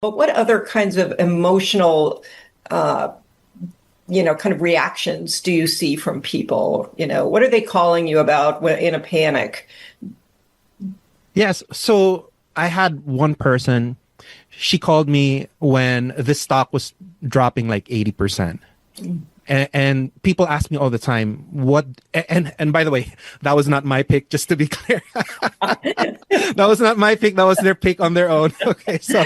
But what other kinds of emotional, uh, kind of reactions do you see from people? What are they calling you about in a panic? Yes. So I had one person, she called me when this stock was dropping like 80%. And people ask me all the time, and by the way, that was not my pick, just to be clear. That was not my pick. That was their pick on their own. Okay. So,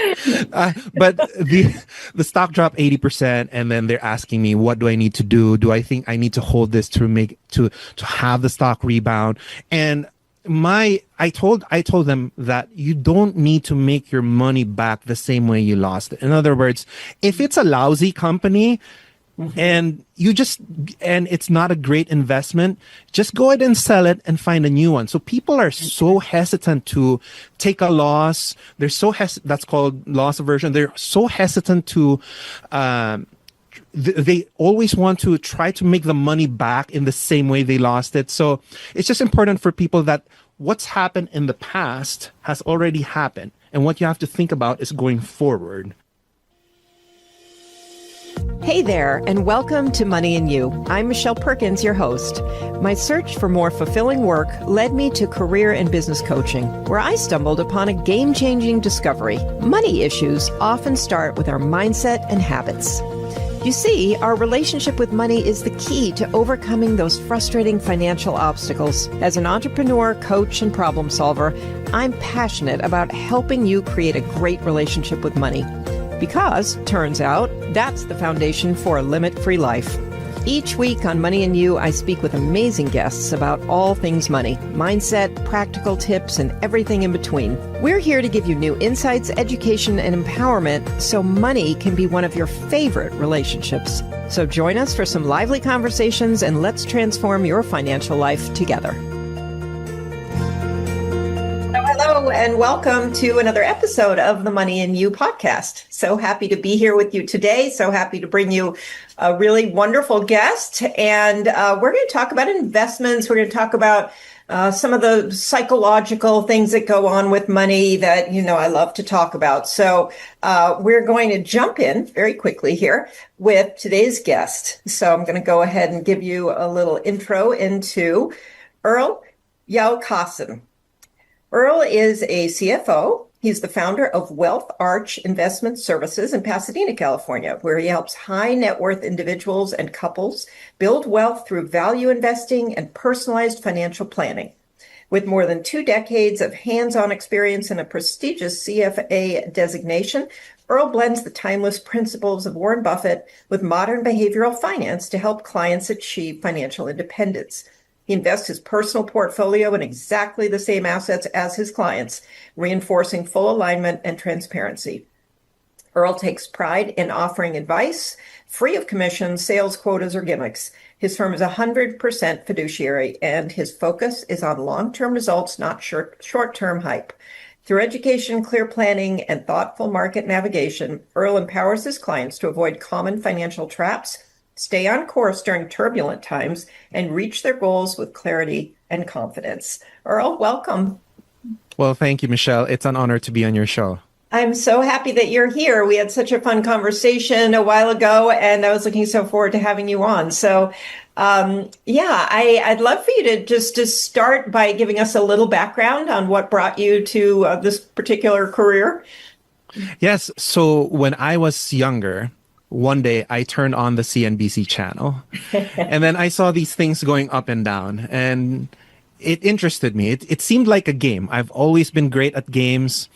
but the stock dropped 80%. And then they're asking me, what do I need to do? Do I think I need to hold this to have the stock rebound? And I told them that you don't need to make your money back the same way you lost it. In other words, if it's a lousy company, and it's not a great investment, just go ahead and sell it and find a new one. So people are so hesitant to take a loss. They're that's called loss aversion. They're so hesitant to, they always want to try to make the money back in the same way they lost it. So it's just important for people that what's happened in the past has already happened. And what you have to think about is going forward. Hey there, and welcome to Money and You. I'm Michelle Perkins, your host. My search for more fulfilling work led me to career and business coaching, where I stumbled upon a game-changing discovery. Money issues often start with our mindset and habits. You see, our relationship with money is the key to overcoming those frustrating financial obstacles. As an entrepreneur, coach, and problem solver, I'm passionate about helping you create a great relationship with money. Because, turns out, that's the foundation for a limit-free life. Each week on Money and You, I speak with amazing guests about all things money, mindset, practical tips, and everything in between. We're here to give you new insights, education, and empowerment so money can be one of your favorite relationships. So join us for some lively conversations and let's transform your financial life together. Hello, and welcome to another episode of the Money and You podcast. So happy to be here with you today. So happy to bring you a really wonderful guest. And we're going to talk about investments. We're going to talk about some of the psychological things that go on with money that, I love to talk about. So we're going to jump in very quickly here with today's guest. So I'm going to go ahead and give you a little intro into Earl Yaokasin. Earl is a CFO. He's the founder of WealthArch Investment Services in Pasadena, California, where he helps high net worth individuals and couples build wealth through value investing and personalized financial planning. With more than 2 decades of hands-on experience and a prestigious CFA designation, Earl blends the timeless principles of Warren Buffett with modern behavioral finance to help clients achieve financial independence. He invests his personal portfolio in exactly the same assets as his clients, reinforcing full alignment and transparency. Earl takes pride in offering advice free of commissions, sales quotas, or gimmicks. His firm is 100% fiduciary, and his focus is on long-term results, not short-term hype. Through education, clear planning, and thoughtful market navigation, Earl empowers his clients to avoid common financial traps, stay on course during turbulent times, and reach their goals with clarity and confidence. Earl, welcome. Well, thank you, Michelle. It's an honor to be on your show. I'm so happy that you're here. We had such a fun conversation a while ago, and I was looking so forward to having you on. So, I'd love for you to start by giving us a little background on what brought you to this particular career. Yes. So when I was younger, one day I turned on the CNBC channel and then I saw these things going up and down and it interested me. It seemed like a game. I've always been great at games.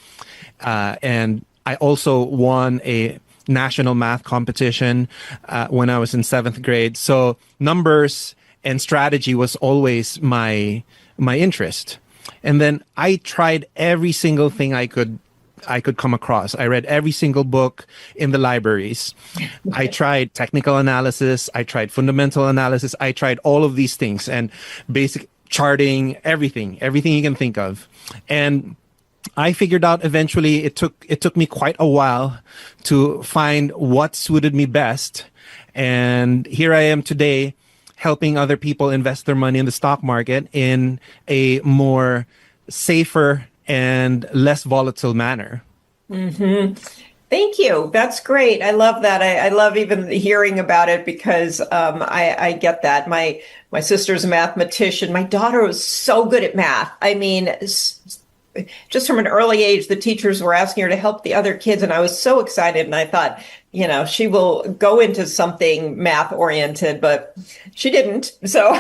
And I also won a national math competition when I was in 7th grade. So numbers and strategy was always my interest. And then I tried every single thing I could come across. I read every single book in the libraries. I tried technical analysis. I tried fundamental analysis. I tried all of these things and basic charting, everything you can think of. And I figured out eventually it took me quite a while to find what suited me best. And here I am today helping other people invest their money in the stock market in a more safer and less volatile manner. Mm-hmm. Thank you. That's great. I love that. I love even hearing about it because I get that. My sister's a mathematician. My daughter was so good at math. I mean, just from an early age, the teachers were asking her to help the other kids, and I was so excited. And I thought, she will go into something math oriented, but she didn't. So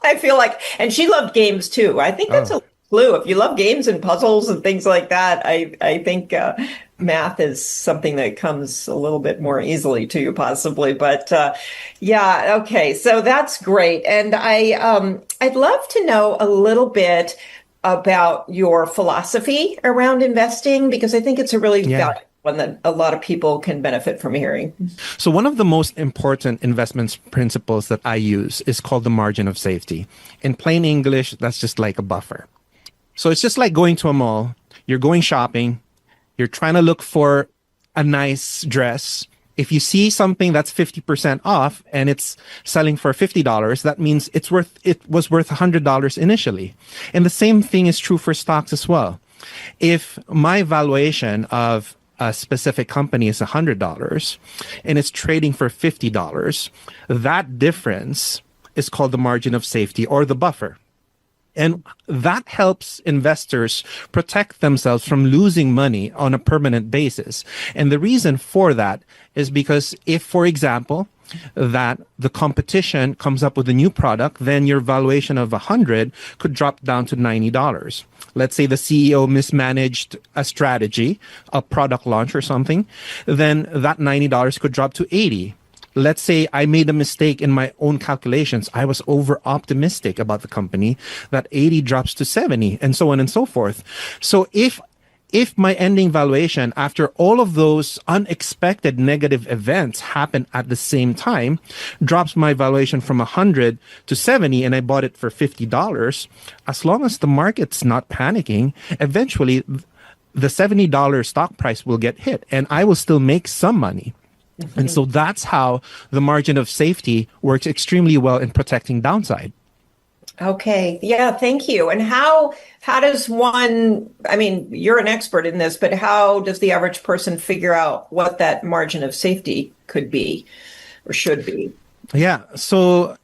I feel like, and she loved games too. I think that's a clue. If you love games and puzzles and things like that, I think math is something that comes a little bit more easily to you, possibly. But yeah, okay, so that's great. And I'd love to know a little bit about your philosophy around investing, because I think it's a really valuable one that a lot of people can benefit from hearing. So one of the most important investment principles that I use is called the margin of safety. In plain English, that's just like a buffer. So it's just like going to a mall. You're going shopping. You're trying to look for a nice dress. If you see something that's 50% off and it's selling for $50, that means it was worth $100 initially. And the same thing is true for stocks as well. If my valuation of a specific company is $100 and it's trading for $50, that difference is called the margin of safety or the buffer. And that helps investors protect themselves from losing money on a permanent basis. And the reason for that is because if, for example, that the competition comes up with a new product, then your valuation of 100 could drop down to $90. Let's say the CEO mismanaged a strategy, a product launch or something, then that $90 could drop to 80. Let's say I made a mistake in my own calculations. I was over optimistic about the company. That 80 drops to 70 and so on and so forth. So if my ending valuation after all of those unexpected negative events happen at the same time, drops my valuation from 100 to 70 and I bought it for $50, as long as the market's not panicking, eventually the $70 stock price will get hit and I will still make some money. And so that's how the margin of safety works extremely well in protecting downside. Okay. Yeah. Thank you. And how does one, I mean, you're an expert in this, but how does the average person figure out what that margin of safety could be or should be? Yeah. So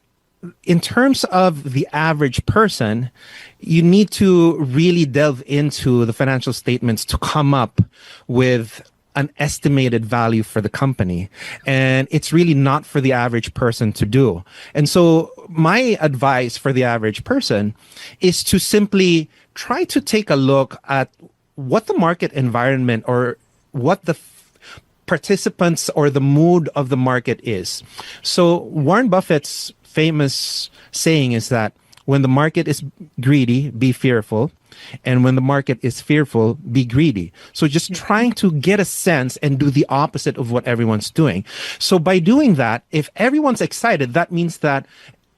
in terms of the average person, you need to really delve into the financial statements to come up with an estimated value for the company. And it's really not for the average person to do. And so my advice for the average person is to simply try to take a look at what the market environment or what the participants or the mood of the market is. So Warren Buffett's famous saying is that when the market is greedy, be fearful. And when the market is fearful, be greedy. So just trying to get a sense and do the opposite of what everyone's doing. So by doing that, if everyone's excited, that means that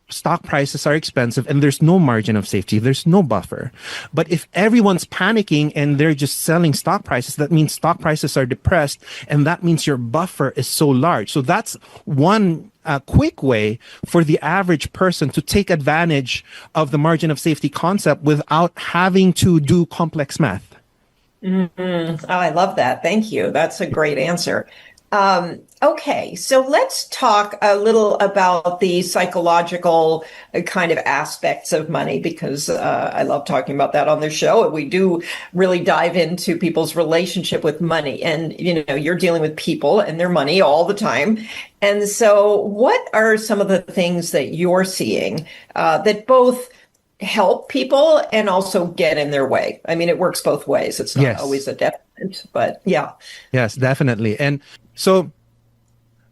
stock prices are expensive and there's no margin of safety. There's no buffer. But if everyone's panicking and they're just selling stock prices, that means stock prices are depressed. And that means your buffer is so large. So that's one quick way for the average person to take advantage of the margin of safety concept without having to do complex math. Mm-hmm. Oh, I love that. Thank you. That's a great answer. Okay, so let's talk a little about the psychological kind of aspects of money, because I love talking about that on the show. We do really dive into people's relationship with money. And, you're dealing with people and their money all the time. And so what are some of the things that you're seeing that both help people and also get in their way? I mean, it works both ways. It's not always a definite, but yeah. Yes, definitely. And so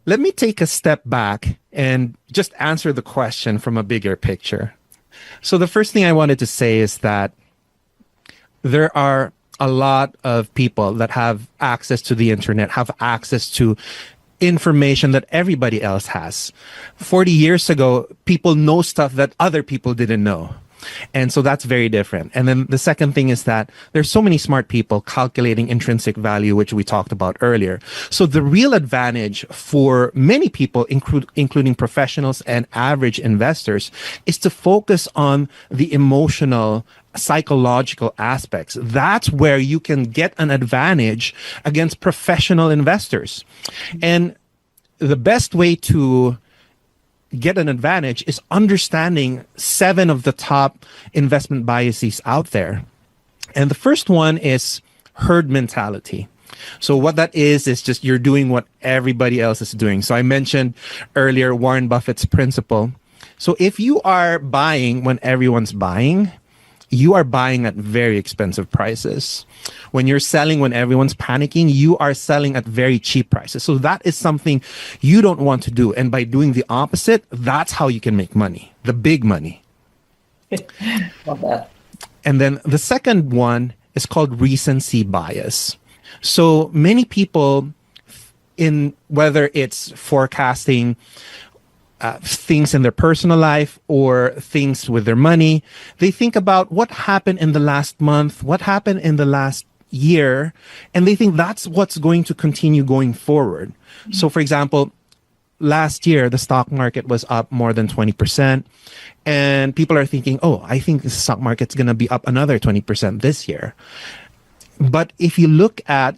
let me take a step back and just answer the question from a bigger picture. So the first thing I wanted to say is that there are a lot of people that have access to the internet, have access to information that everybody else has. 40 years ago, people know stuff that other people didn't know. And so that's very different. And then the second thing is that there's so many smart people calculating intrinsic value, which we talked about earlier. So the real advantage for many people, including professionals and average investors, is to focus on the emotional, psychological aspects. That's where you can get an advantage against professional investors. And the best way to get an advantage is understanding 7 of the top investment biases out there. And the first one is herd mentality. So what that is just you're doing what everybody else is doing. So I mentioned earlier Warren Buffett's principle. So if you are buying when everyone's buying, you are buying at very expensive prices. When you're selling when everyone's panicking, you are selling at very cheap prices. So that is something you don't want to do. And by doing the opposite, that's how you can make money, the big money. Love that. And then the second one is called recency bias. So many people, in whether it's forecasting things in their personal life or things with their money, they think about what happened in the last month, what happened in the last year, and they think that's what's going to continue going forward. Mm-hmm. So for example, last year, the stock market was up more than 20%. And people are thinking, oh, I think the stock market's going to be up another 20% this year. But if you look at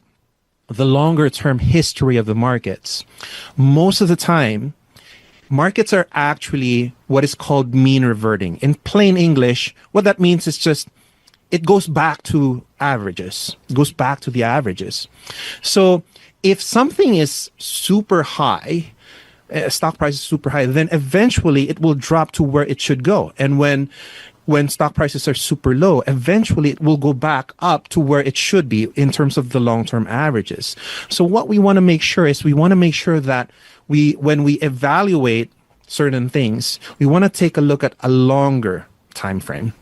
the longer term history of the markets, most of the time, markets are actually what is called mean reverting. In plain English, what that means is just it goes back to averages. It goes back to the averages. So if something is super high, stock price is super high, then eventually it will drop to where it should go. And when stock prices are super low, eventually it will go back up to where it should be in terms of the long-term averages. So what we want to make sure is we want to make sure that when we evaluate certain things, we want to take a look at a longer time frame.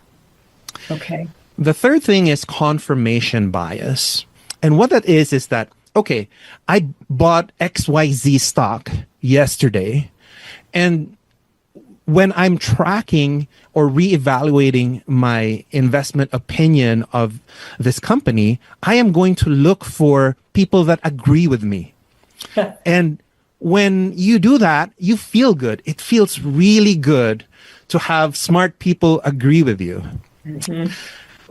Okay. The third thing is confirmation bias. And what that is that, okay, I bought XYZ stock yesterday, and when I'm tracking or reevaluating my investment opinion of this company, I am going to look for people that agree with me. And when you do that, you feel good. It feels really good to have smart people agree with you. Mm-hmm.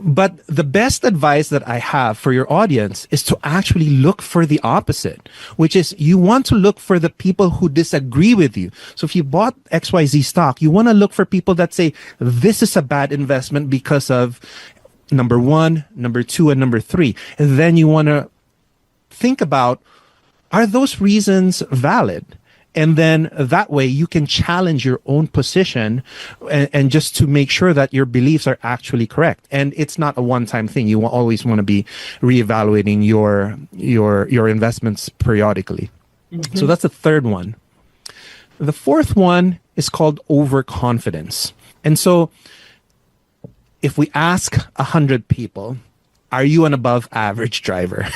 But the best advice that I have for your audience is to actually look for the opposite, which is you want to look for the people who disagree with you. So if you bought XYZ stock, you want to look for people that say, this is a bad investment because of number 1, number 2, and number 3. And then you want to think about, are those reasons valid? And then that way you can challenge your own position and just to make sure that your beliefs are actually correct. And it's not a one-time thing. You always want to be reevaluating your investments periodically. Mm-hmm. So that's the third one. The fourth one is called overconfidence. And so if we ask 100 people, are you an above average driver?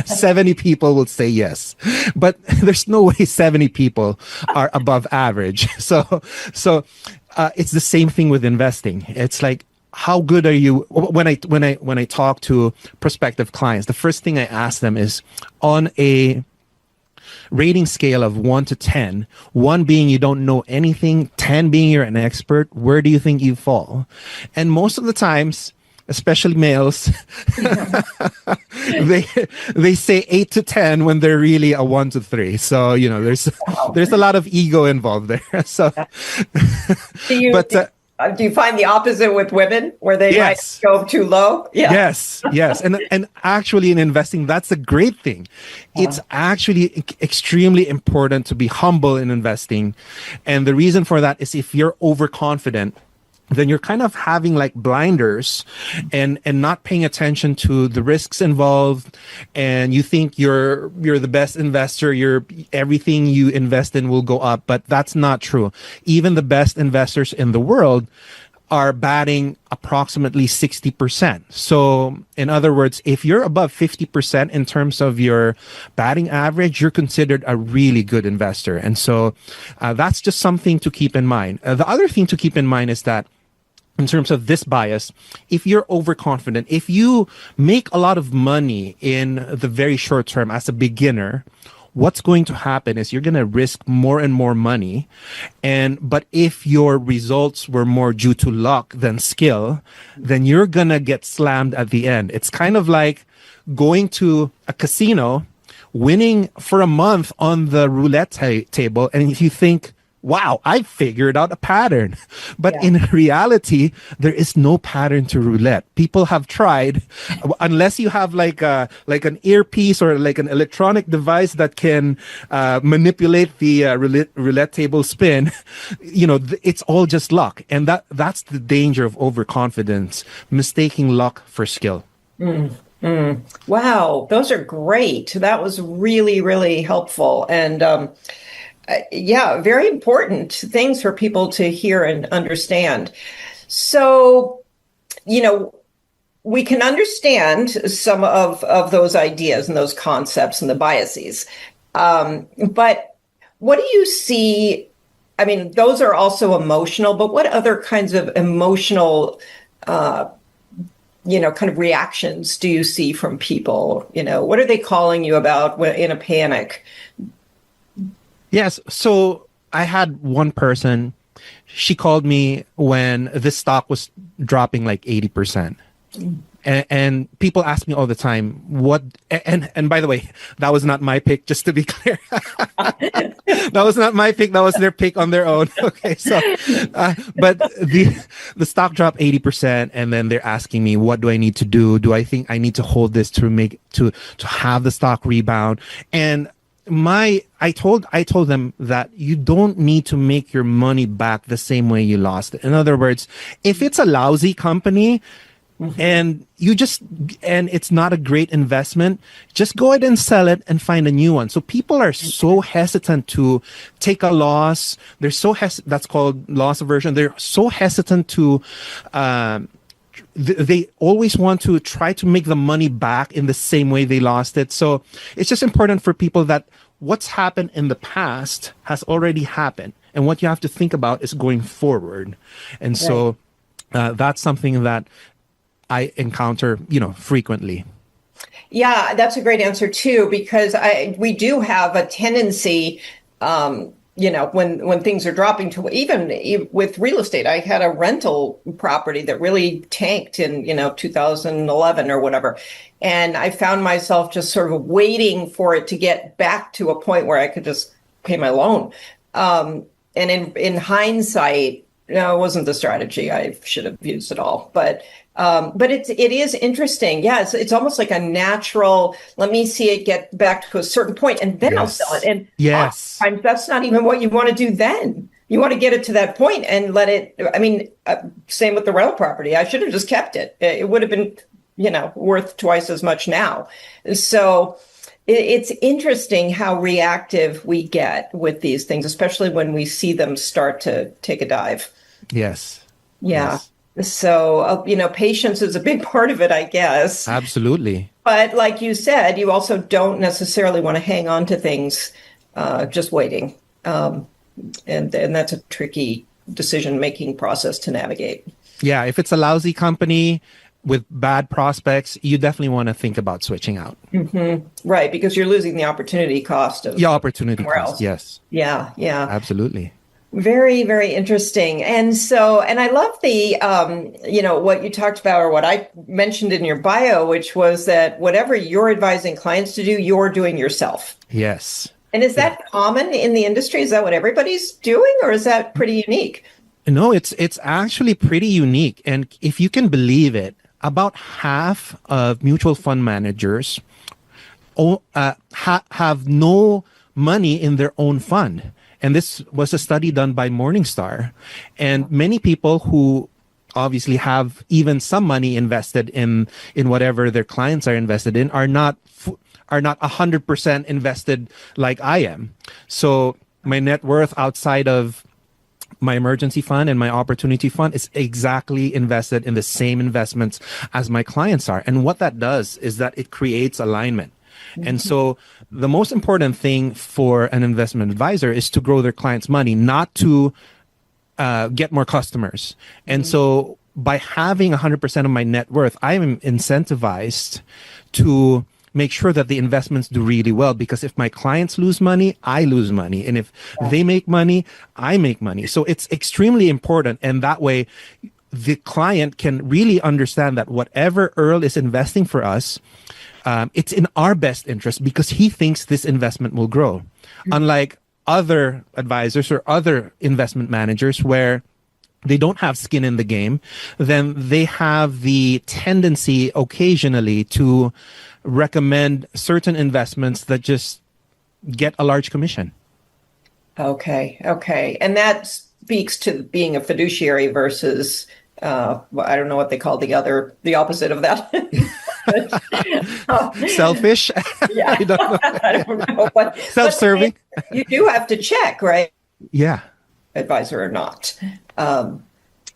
70 people will say yes, but there's no way 70 people are above average. So it's the same thing with investing. It's like, how good are you? When I talk to prospective clients, the first thing I ask them is, on a rating scale of 1 to 10, 1 being you don't know anything, 10 being you're an expert, where do you think you fall? And most of the times, especially males, they say 8 to 10 when they're really a 1 to 3. So, there's a lot of ego involved there. So, do you find the opposite with women, where they might go too low? Yeah. Yes. And actually in investing, that's a great thing. Yeah. It's actually extremely important to be humble in investing. And the reason for that is if you're overconfident, then you're kind of having like blinders and not paying attention to the risks involved, and you think you're the best investor, everything you invest in will go up, but that's not true. Even the best investors in the world are batting approximately 60%. So in other words, if you're above 50% in terms of your batting average, you're considered a really good investor. And so that's just something to keep in mind. The other thing to keep in mind is that in terms of this bias, if you're overconfident, if you make a lot of money in the very short term as a beginner, what's going to happen is you're going to risk more and more money. But if your results were more due to luck than skill, then you're going to get slammed at the end. It's kind of like going to a casino, winning for a month on the roulette table, and if you think, wow, I figured out a pattern. But in reality, there is no pattern to roulette. People have tried, unless you have like an earpiece or like an electronic device that can manipulate the roulette table spin. It's all just luck. And that's the danger of overconfidence, mistaking luck for skill. Wow, those are great. That was really, really helpful. And very important things for people to hear and understand. So, we can understand some of those ideas and those concepts and the biases. But what do you see? I mean, those are also emotional, but what other kinds of emotional, kind of reactions do you see from people? What are they calling you about in a panic? Yes. So I had one person, she called me when the stock was dropping like 80%. And people ask me all the time, what, and by the way, that was not my pick, just to be clear. That was not my pick. That was their pick on their own. Okay. So, but the stock dropped 80%. And then they're asking me, what do I need to do? Do I think I need to hold this to have the stock rebound? And I told them that you don't need to make your money back the same way you lost it. In other words, if it's a lousy company and it's not a great investment, just go ahead and sell it and find a new one. So people are so hesitant to take a loss. They're so that's called loss aversion. They're so hesitant to they always want to try to make the money back in the same way they lost it. So it's just important for people that what's happened in the past has already happened. And what you have to think about is going forward. And so that's something that I encounter, frequently. Yeah, that's a great answer too, because we do have a tendency, when things are dropping to, even with real estate. I had a rental property that really tanked in, 2011 or whatever. And I found myself just sort of waiting for it to get back to a point where I could just pay my loan. And in hindsight, it wasn't the strategy I should have used at all. But it is interesting. Yeah, it's almost like a natural, let me see it get back to a certain point and then I'll sell it. And oftentimes that's not even what you want to do then. You want to get it to that point and let it, same with the rental property. I should have just kept it. It would have been, worth twice as much now. So it's interesting how reactive we get with these things, especially when we see them start to take a dive. Yes. Yeah. Yes. So, patience is a big part of it, I guess. Absolutely. But like you said, you also don't necessarily want to hang on to things just waiting. And that's a tricky decision-making process to navigate. Yeah. If it's a lousy company with bad prospects, you definitely want to think about switching out. Mm-hmm. Right. Because you're losing the opportunity cost of opportunity cost. Else. Yes. Yeah. Yeah. Absolutely. Very, very interesting. And I love the, what you talked about, or what I mentioned in your bio, which was that whatever you're advising clients to do, you're doing yourself. Yes. And is that common in the industry? Is that what everybody's doing, or is that pretty unique? No, it's actually pretty unique. And if you can believe it, about half of mutual fund managers have no money in their own fund. And this was a study done by Morningstar. And many people who obviously have even some money invested in whatever their clients are invested in are not 100% invested like I am. So my net worth outside of my emergency fund and my opportunity fund is exactly invested in the same investments as my clients are. And what that does is that it creates alignment. Mm-hmm. And so the most important thing for an investment advisor is to grow their clients' money, not to get more customers. And so by having 100% of my net worth, I am incentivized to make sure that the investments do really well, because if my clients lose money, I lose money. And if they make money, I make money. So it's extremely important. And that way, the client can really understand that whatever Earl is investing for us, it's in our best interest because he thinks this investment will grow. Unlike other advisors or other investment managers where they don't have skin in the game, then they have the tendency occasionally to recommend certain investments that just get a large commission. Okay. And that speaks to being a fiduciary versus, I don't know what they call the opposite of that. Selfish? Yeah. I don't know. But, self-serving? But you do have to check, right? Yeah. Advisor or not.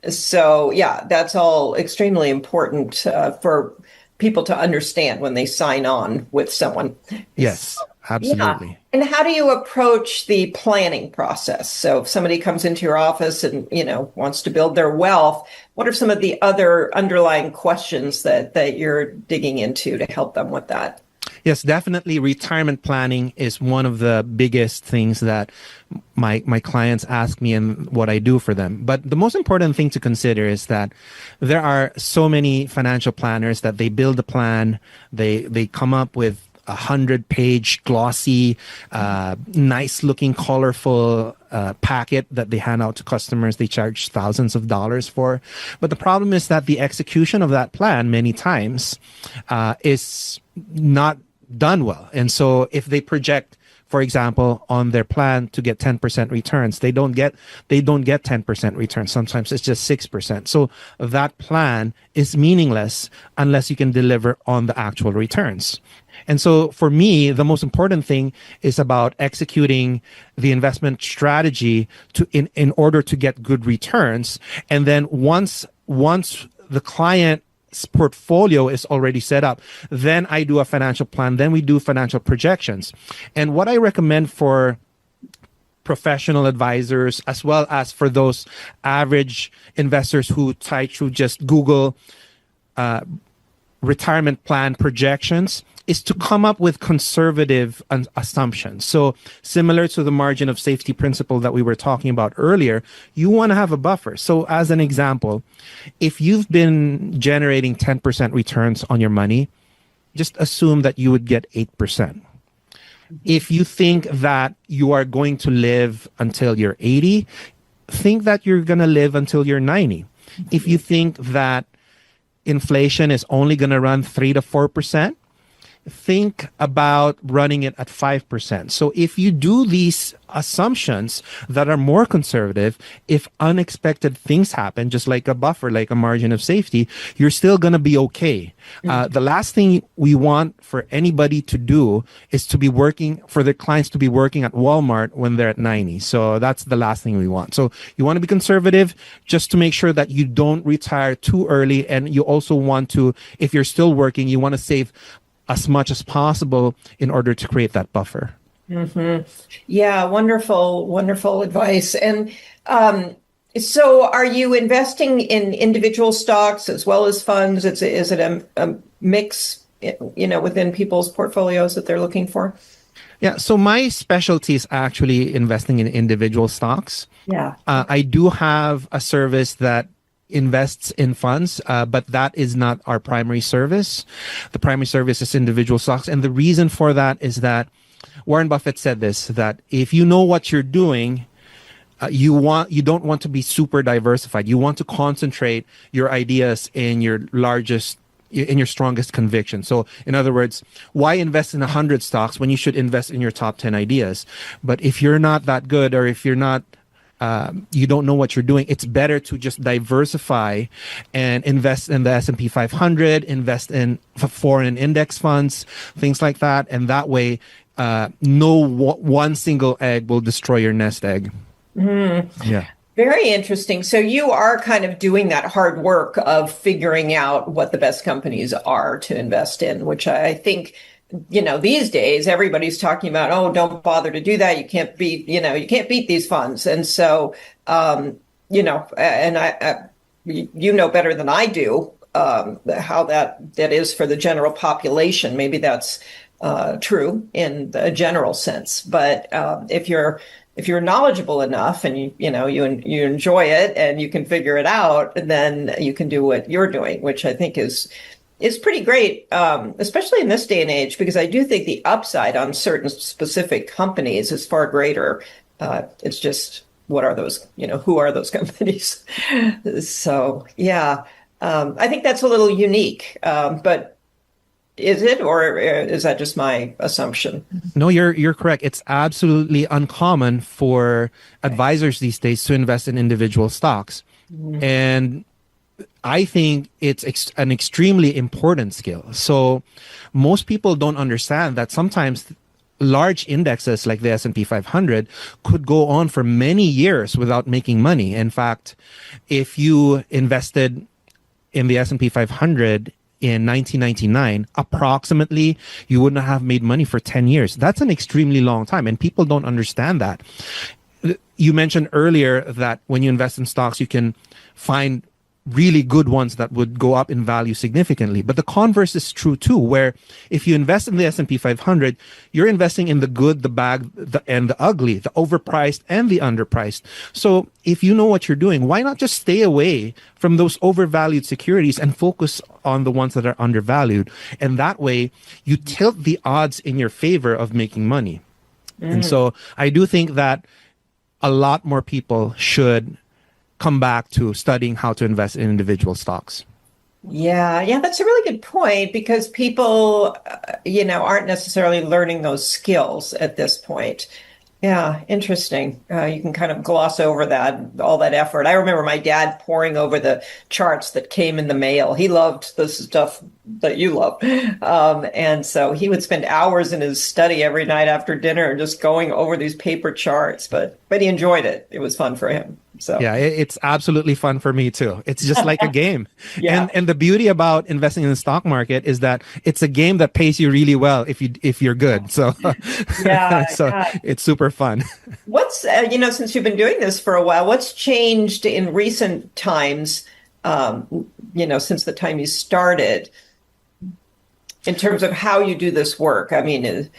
So that's all extremely important for people to understand when they sign on with someone. Yes, absolutely. Yeah. And how do you approach the planning process? So if somebody comes into your office and, wants to build their wealth, what are some of the other underlying questions that you're digging into to help them with that? Yes, definitely. Retirement planning is one of the biggest things that my clients ask me and what I do for them. But the most important thing to consider is that there are so many financial planners that they build a plan, they come up with 100-page glossy, nice looking, colorful packet that they hand out to customers. They charge thousands of dollars for. But the problem is that the execution of that plan many times is not done well. And so if they project, for example, on their plan to get 10% returns, they don't get 10% returns. Sometimes it's just 6%. So that plan is meaningless unless you can deliver on the actual returns. And so for me, the most important thing is about executing the investment strategy in order to get good returns. And then once the client's portfolio is already set up, then I do a financial plan, then we do financial projections. And what I recommend for professional advisors, as well as for those average investors who try to just Google retirement plan projections, is to come up with conservative assumptions. So similar to the margin of safety principle that we were talking about earlier, you want to have a buffer. So as an example, if you've been generating 10% returns on your money, just assume that you would get 8%. If you think that you are going to live until you're 80, think that you're going to live until you're 90. If you think that inflation is only going to run 3 to 4%, think about running it at 5%. So if you do these assumptions that are more conservative, if unexpected things happen, just like a buffer, like a margin of safety, you're still going to be okay. The last thing we want for anybody to do is to be working, for their clients to be working at Walmart when they're at 90. So that's the last thing we want. So you want to be conservative just to make sure that you don't retire too early. And you also want to, if you're still working, you want to save as much as possible in order to create that buffer. Mm-hmm. Yeah, wonderful advice. And so are you investing in individual stocks as well as funds? Is it a mix, within people's portfolios that they're looking for? Yeah, so my specialty is actually investing in individual stocks. Yeah. I do have a service that invests in funds, but that is not our primary service. The primary service is individual stocks. And the reason for that is that Warren Buffett said this, that if you know what you're doing, you don't want to be super diversified. You want to concentrate your ideas in your strongest conviction. So in other words, why invest in 100 stocks when you should invest in your top 10 ideas? But if you're not that good, or if you're not you don't know what you're doing, it's better to just diversify and invest in the S&P 500, invest in foreign index funds, things like that. And that way, no one single egg will destroy your nest egg. Mm-hmm. Yeah. Very interesting. So you are kind of doing that hard work of figuring out what the best companies are to invest in, which I think, these days everybody's talking about, oh, don't bother to do that. You can't beat these funds. And so, and you know better than I do how that is for the general population. Maybe that's true in a general sense, but if you're knowledgeable enough and you enjoy it and you can figure it out, then you can do what you're doing, which I think is pretty great, especially in this day and age, because I do think the upside on certain specific companies is far greater. It's just, what are those, who are those companies? So, yeah, I think that's a little unique, but is it, or is that just my assumption? No, you're correct. It's absolutely uncommon for advisors these days to invest in individual stocks. And I think it's an extremely important skill. So most people don't understand that sometimes large indexes like the S&P 500 could go on for many years without making money. In fact, if you invested in the S&P 500 in 1999, approximately, you would not have made money for 10 years. That's an extremely long time, and people don't understand that. You mentioned earlier that when you invest in stocks, you can find really good ones that would go up in value significantly. But the converse is true too, where if you invest in the S&P 500, you're investing in the good, the bad, and the ugly, the overpriced and the underpriced. So if you know what you're doing, why not just stay away from those overvalued securities and focus on the ones that are undervalued? And that way you tilt the odds in your favor of making money. And so I do think that a lot more people should come back to studying how to invest in individual stocks. Yeah, that's a really good point, because people, aren't necessarily learning those skills at this point. Yeah, interesting. You can kind of gloss over all that effort. I remember my dad poring over the charts that came in the mail. He loved the stuff that you love. And so he would spend hours in his study every night after dinner just going over these paper charts, but he enjoyed it. It was fun for him. So yeah, it's absolutely fun for me too. It's just like a game. Yeah. And the beauty about investing in the stock market is that it's a game that pays you really well if you're good. So yeah, it's super fun. What's since you've been doing this for a while, what's changed in recent times, since the time you started, in terms of how you do this work? I mean,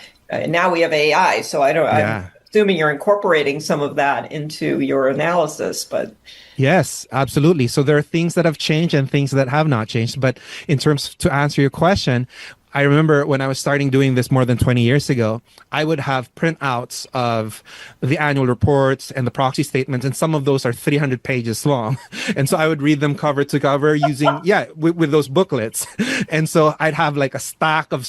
now we have AI, so I'm assuming you're incorporating some of that into your analysis, but yes, absolutely. So there are things that have changed and things that have not changed. But in terms to answer your question, I remember when I was starting doing this more than 20 years ago, I would have printouts of the annual reports and the proxy statements, and some of those are 300 pages long. And so I would read them cover to cover using, with those booklets. And so I'd have like a stack of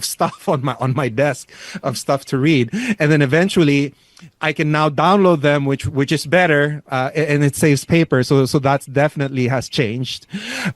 stuff on my desk of stuff to read. And then eventually I can now download them, which is better, and it saves paper. So that's definitely has changed.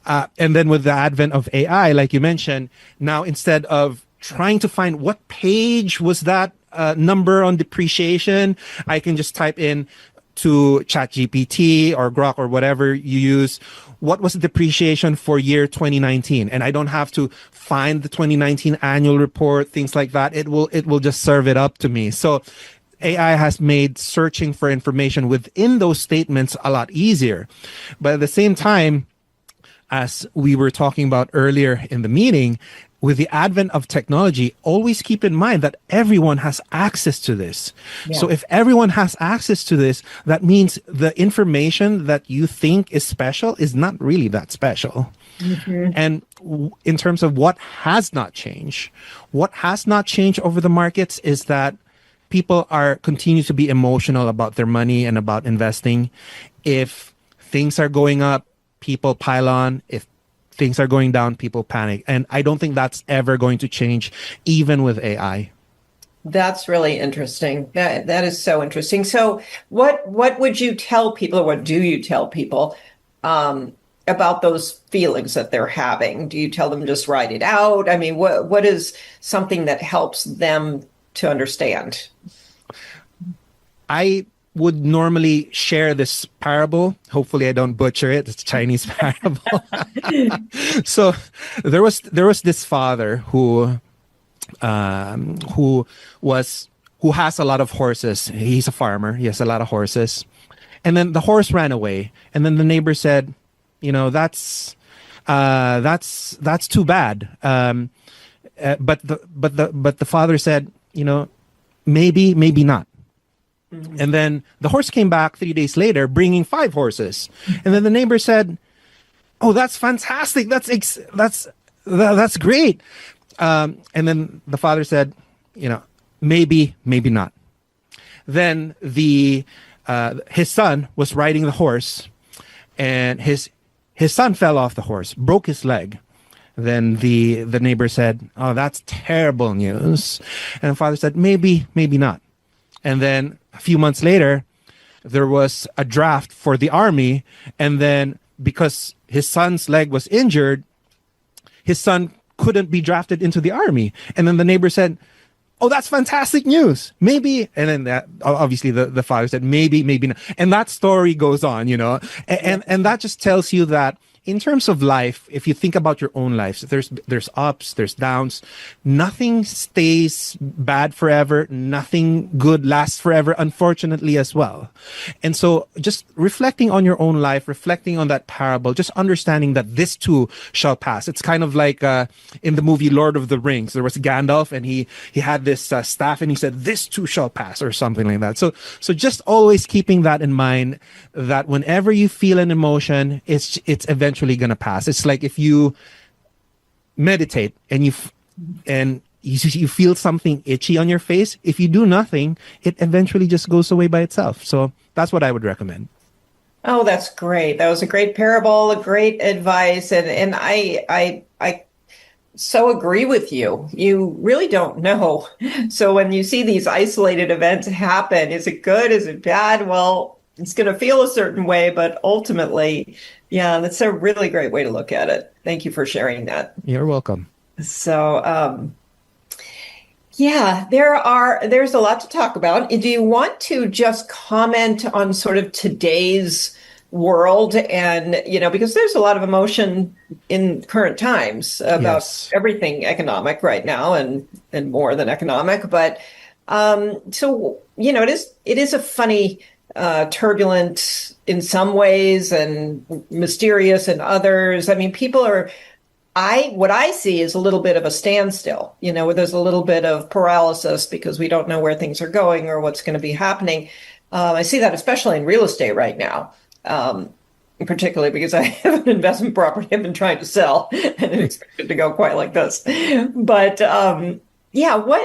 And then with the advent of AI, like you mentioned, now instead of trying to find what page was that number on depreciation, I can just type in to ChatGPT or Grok or whatever you use, what was the depreciation for year 2019? And I don't have to find the 2019 annual report, things like that. It will just serve it up to me. So AI has made searching for information within those statements a lot easier. But at the same time, as we were talking about earlier in the meeting, with the advent of technology, always keep in mind that everyone has access to this. Yeah. So if everyone has access to this, that means the information that you think is special is not really that special. Mm-hmm. And in terms of what has not changed over the markets is that people continue to be emotional about their money and about investing. If things are going up, people pile on. If things are going down, people panic. And I don't think that's ever going to change, even with AI. That's really interesting. That is so interesting. So what would you tell people, or what do you tell people about those feelings that they're having? Do you tell them just write it out? I mean, what is something that helps them to understand? I would normally share this parable. Hopefully I don't butcher it. It's a Chinese parable. So there was this father who has a lot of horses. He's a farmer. He has a lot of horses. And then the horse ran away. And then the neighbor said, that's too bad. But the father said, maybe not. And then the horse came back 3 days later, bringing 5 horses. And then the neighbor said, "Oh, that's fantastic. That's great." And then the father said, maybe not. Then his son was riding the horse, and his son fell off the horse, broke his leg. Then the neighbor said, "Oh, that's terrible news." And the father said, maybe not. And then a few months later, there was a draft for the army. And then because his son's leg was injured, his son couldn't be drafted into the army. And then the neighbor said, "Oh, that's fantastic news. Maybe." And then obviously the father said, maybe not. And that story goes on, and that just tells you that in terms of life, if you think about your own lives, there's ups, there's downs. Nothing stays bad forever. Nothing good lasts forever, unfortunately, as well. And so just reflecting on your own life, reflecting on that parable, just understanding that this too shall pass. It's kind of like in the movie Lord of the Rings, there was Gandalf, and he had this staff, and he said, "This too shall pass," or something like that. So just always keeping that in mind, that whenever you feel an emotion, it's eventually going to pass. It's like if you meditate and you feel something itchy on your face, if you do nothing, it eventually just goes away by itself. So that's what I would recommend. Oh, that's great. That was a great parable, a great advice. And I so agree with you. You really don't know. So when you see these isolated events happen, is it good? Is it bad? Well, it's going to feel a certain way, but ultimately, yeah, that's a really great way to look at it. Thank you for sharing that. You're welcome. So, there's a lot to talk about. Do you want to just comment on sort of today's world? And, because there's a lot of emotion in current times about everything economic right now and more than economic. But it is a funny, turbulent in some ways and mysterious in others. I mean, what I see is a little bit of a standstill, where there's a little bit of paralysis because we don't know where things are going or what's going to be happening. I see that especially in real estate right now, particularly because I have an investment property I've been trying to sell and didn't expect it to go quite like this. But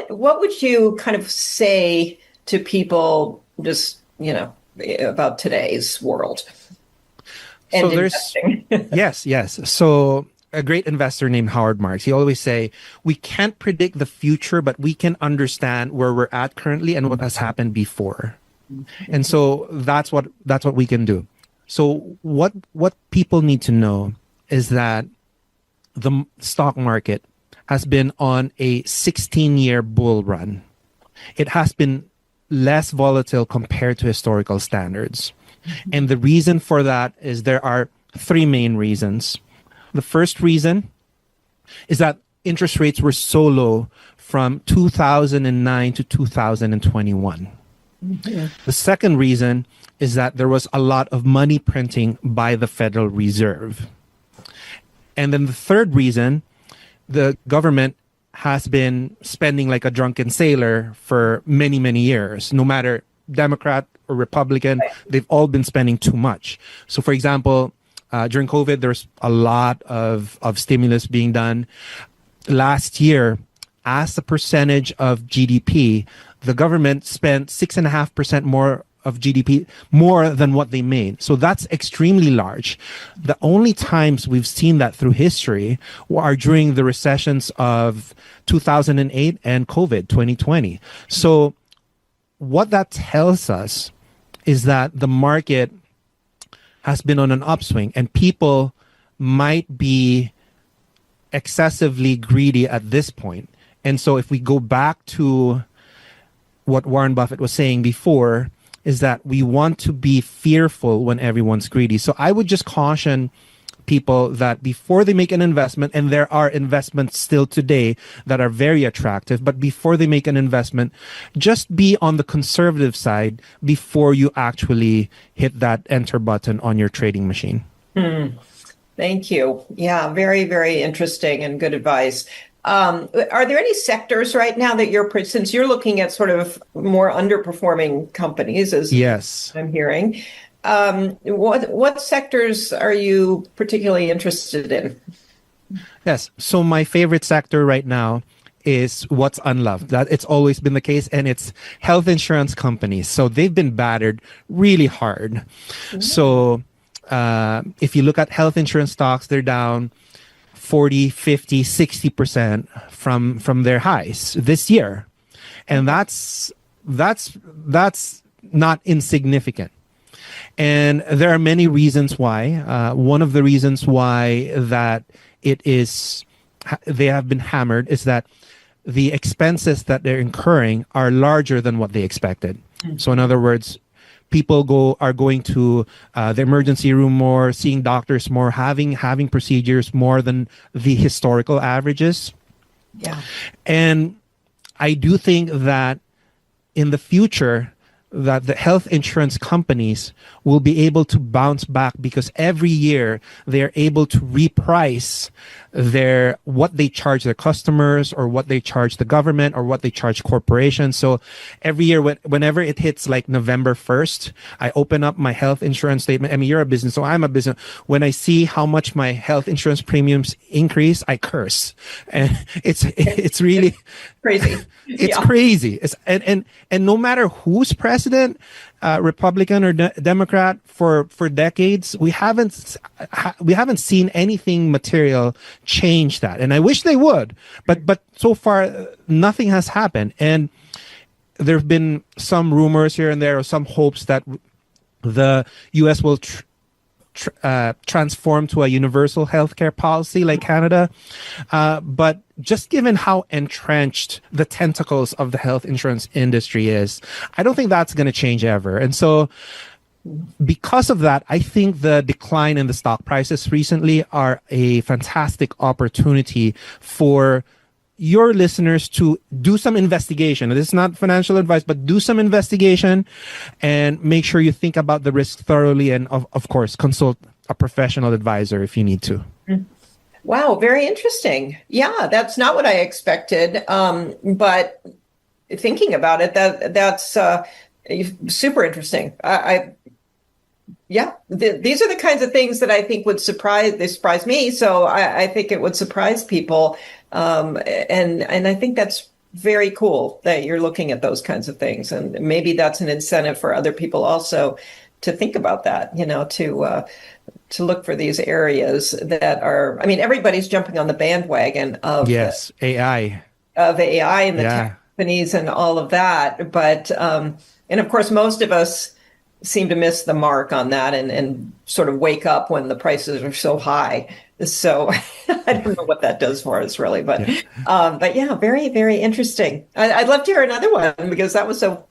what would you kind of say to people just, about today's world and investing? Yes. So a great investor named Howard Marks, he always say, we can't predict the future, but we can understand where we're at currently and what has happened before. And so that's what we can do. So what people need to know is that the stock market has been on a 16-year bull run. It has been less volatile compared to historical standards. And the reason for that is there are 3 main reasons. The first reason is that interest rates were so low from 2009 to 2021. Mm-hmm. The second reason is that there was a lot of money printing by the Federal Reserve. And then the third reason, the government has been spending like a drunken sailor for many, many years. No matter Democrat or Republican, they've all been spending too much. So for example, during COVID, there's a lot of stimulus being done. Last year, as a percentage of GDP, the government spent 6.5% more of GDP, more than what they made. So that's extremely large. The only times we've seen that through history are during the recessions of 2008 and COVID 2020. So what that tells us is that the market has been on an upswing and people might be excessively greedy at this point. And so if we go back to what Warren Buffett was saying before, is that we want to be fearful when everyone's greedy. So I would just caution people that before they make an investment, and there are investments still today that are very attractive, but before they make an investment, just be on the conservative side before you actually hit that enter button on your trading machine. Thank you. Yeah, very, very interesting and good advice. Are there any sectors right now that since you're looking at sort of more underperforming companies, as Yes. I'm hearing, what sectors are you particularly interested in? Yes. So my favorite sector right now is what's unloved. That it's always been the case, and it's health insurance companies. So they've been battered really hard. So if you look at health insurance stocks, they're down 40, 50, 60% from their highs this year. And that's not insignificant. And there are many reasons why. One of the reasons why that they have been hammered is that the expenses that they're incurring are larger than what they expected. So in other words, people are going to the emergency room more, seeing doctors more, having procedures more than the historical averages. Yeah. And I do think that in the future, that the health insurance companies will be able to bounce back because every year they're able to reprice what they charge their customers, or what they charge the government, or what they charge corporations. So every year, whenever it hits like November 1st, I open up my health insurance statement. I mean, you're a business, so I'm a business. When I see how much my health insurance premiums increase, I curse. And it's really Crazy. it's crazy. And no matter who's president, Republican or Democrat, for decades, we haven't seen anything material change that. And I wish they would, but so far nothing has happened. And there have been some rumors here and there, or some hopes that the U.S. will transform to a universal healthcare policy like Canada. But just given how entrenched the tentacles of the health insurance industry is, I don't think that's going to change ever. And so because of that, I think the decline in the stock prices recently are a fantastic opportunity for your listeners to do some investigation. This is not financial advice, but do some investigation and make sure you think about the risk thoroughly, and of course, consult a professional advisor if you need to. Wow, very interesting. Yeah, that's not what I expected. But thinking about it, that's super interesting. These are the kinds of things that I think they surprise me. So I think it would surprise people. And I think that's very cool that you're looking at those kinds of things. And maybe that's an incentive for other people also to think about that, to look for these areas that are, I mean, everybody's jumping on the bandwagon of AI and the tech companies and all of that. But, and of course, most of us seem to miss the mark on that and sort of wake up when the prices are so high. So I don't know what that does for us really, but very, very interesting. I'd love to hear another one because that was so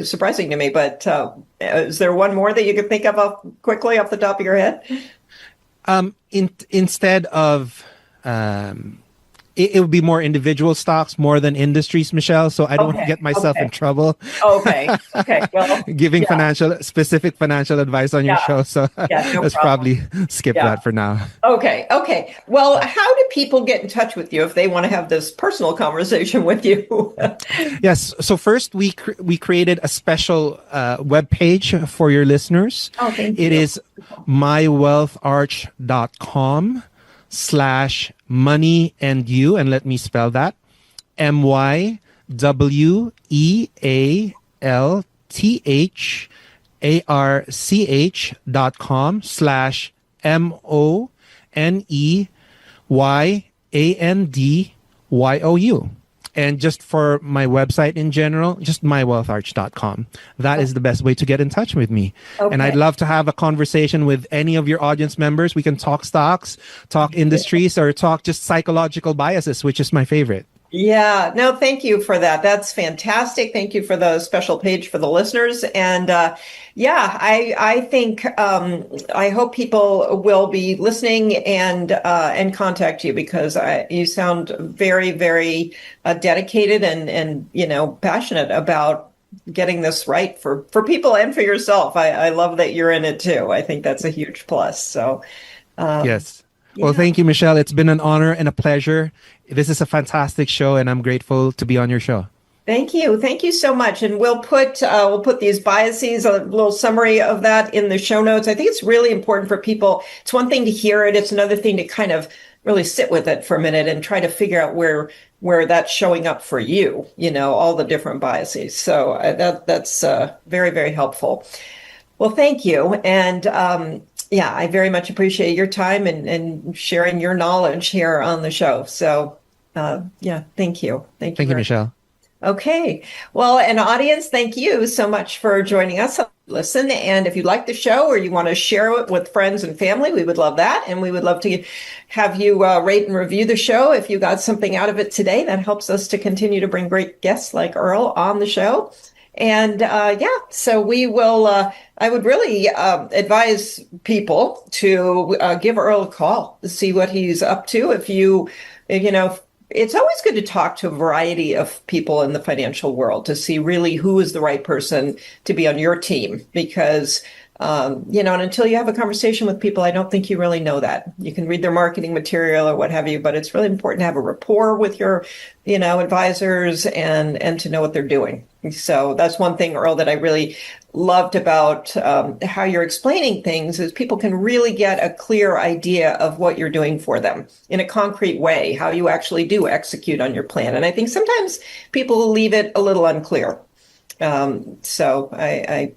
surprising to me. But is there one more that you could think of quickly off the top of your head? Instead of it would be more individual stocks more than industries, Michelle. So I don't want to get myself in trouble. Okay. Well, giving specific financial advice on your show. So let's probably skip that for now. Okay. Well, how do people get in touch with you if they want to have this personal conversation with you? Yes. So first, we created a special web page for your listeners. Oh, thank you. It is mywealtharch.com/money-and-you, and let me spell that: mywealtharch.com/moneyandyu. And just for my website in general, just mywealtharch.com. That is the best way to get in touch with me. Okay. And I'd love to have a conversation with any of your audience members. We can talk stocks, talk industries, or talk just psychological biases, which is my favorite. Yeah, no, thank you for that. That's fantastic. Thank you for the special page for the listeners. And I think I hope people will be listening and contact you because you sound very, very dedicated and passionate about getting this right for people and for yourself. I love that you're in it too. I think that's a huge plus. So Yes. Well, Yeah. thank you, Michelle. It's been an honor and a pleasure. This is a fantastic show, and I'm grateful to be on your show. Thank you. Thank you so much. And we'll put these biases, a little summary of that in the show notes. I think it's really important for people. It's one thing to hear it. It's another thing to kind of really sit with it for a minute and try to figure out where that's showing up for you, all the different biases. So that's very, very helpful. Well, thank you. And yeah, I very much appreciate your time and sharing your knowledge here on the show. So yeah, thank you. Thank you, Michelle. Okay. Well, and audience, thank you so much for joining us. Listen, and if you like the show or you want to share it with friends and family, we would love that. And we would love to have you rate and review the show. If you got something out of it today, that helps us to continue to bring great guests like Earl on the show. And yeah, so we will, I would really advise people to give Earl a call to see what he's up to. If it's always good to talk to a variety of people in the financial world to see really who is the right person to be on your team, because and until you have a conversation with people, I don't think you really know that. You can read their marketing material or what have you, but it's really important to have a rapport with your, advisors and to know what they're doing. So that's one thing, Earl, that I really loved about how you're explaining things is people can really get a clear idea of what you're doing for them in a concrete way, how you actually do execute on your plan. And I think sometimes people leave it a little unclear. So I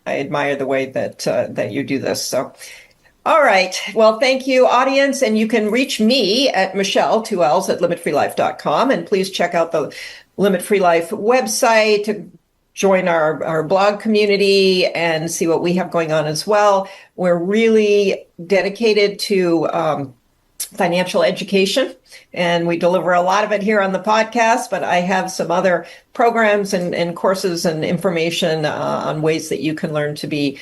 admire the way that you do this. So, all right. Well, thank you, audience. And you can reach me at Michelle, 2 L's, at limitfreelife.com. And please check out the Limit Free Life website to join our blog community and see what we have going on as well. We're really dedicated to financial education, and we deliver a lot of it here on the podcast, but I have some other programs and courses and information on ways that you can learn to be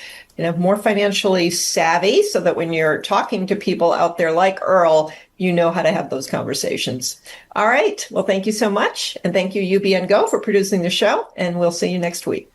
more financially savvy, so that when you're talking to people out there like Earl, you know how to have those conversations. All right. Well, thank you so much. And thank you, UBN Go, for producing the show. And we'll see you next week.